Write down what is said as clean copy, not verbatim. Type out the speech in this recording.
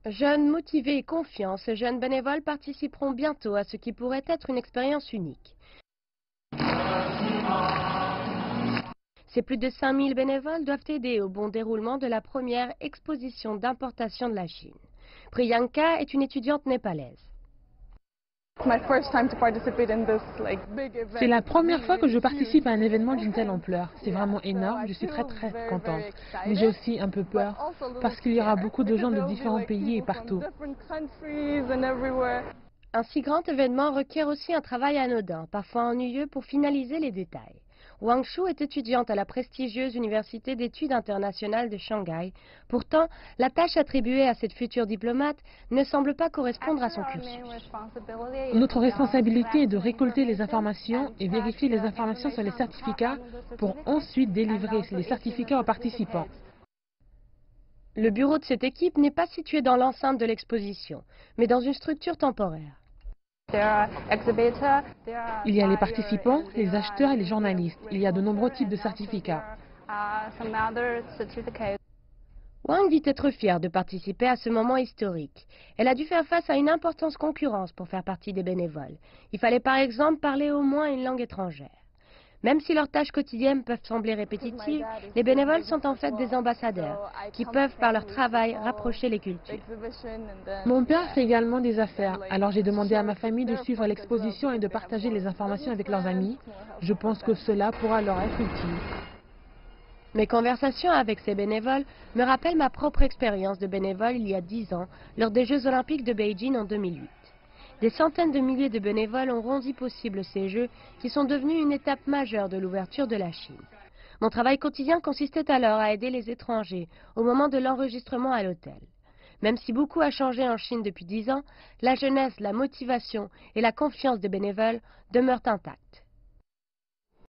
Jeunes, motivés et confiants, ces jeunes bénévoles participeront bientôt à ce qui pourrait être une expérience unique. Ces plus de 5000 bénévoles doivent aider au bon déroulement de la première exposition d'importation de la Chine. Priyanka est une étudiante népalaise. C'est la première fois que je participe à un événement d'une telle ampleur. C'est vraiment énorme, je suis très contente. Mais j'ai aussi un peu peur parce qu'il y aura beaucoup de gens de différents pays et partout. Un si grand événement requiert aussi un travail anodin, parfois ennuyeux pour finaliser les détails. Wang Shu est étudiante à la prestigieuse Université d'études internationales de Shanghai. Pourtant, la tâche attribuée à cette future diplomate ne semble pas correspondre à son cursus. Notre responsabilité est de récolter les informations et vérifier les informations sur les certificats pour ensuite délivrer les certificats aux participants. Le bureau de cette équipe n'est pas situé dans l'enceinte de l'exposition, mais dans une structure temporaire. Il y a les participants, les acheteurs et les journalistes. Il y a de nombreux types de certificats. Wang dit être fière de participer à ce moment historique. Elle a dû faire face à une importante concurrence pour faire partie des bénévoles. Il fallait par exemple parler au moins une langue étrangère. Même si leurs tâches quotidiennes peuvent sembler répétitives, les bénévoles sont en fait des ambassadeurs qui peuvent par leur travail rapprocher les cultures. Mon père fait également des affaires, alors j'ai demandé à ma famille de suivre l'exposition et de partager les informations avec leurs amis. Je pense que cela pourra leur être utile. Mes conversations avec ces bénévoles me rappellent ma propre expérience de bénévole il y a 10 ans, lors des Jeux Olympiques de Beijing en 2008. Des centaines de milliers de bénévoles ont rendu possible ces Jeux qui sont devenus une étape majeure de l'ouverture de la Chine. Mon travail quotidien consistait alors à aider les étrangers au moment de l'enregistrement à l'hôtel. Même si beaucoup a changé en Chine depuis 10 ans, la jeunesse, la motivation et la confiance des bénévoles demeurent intactes.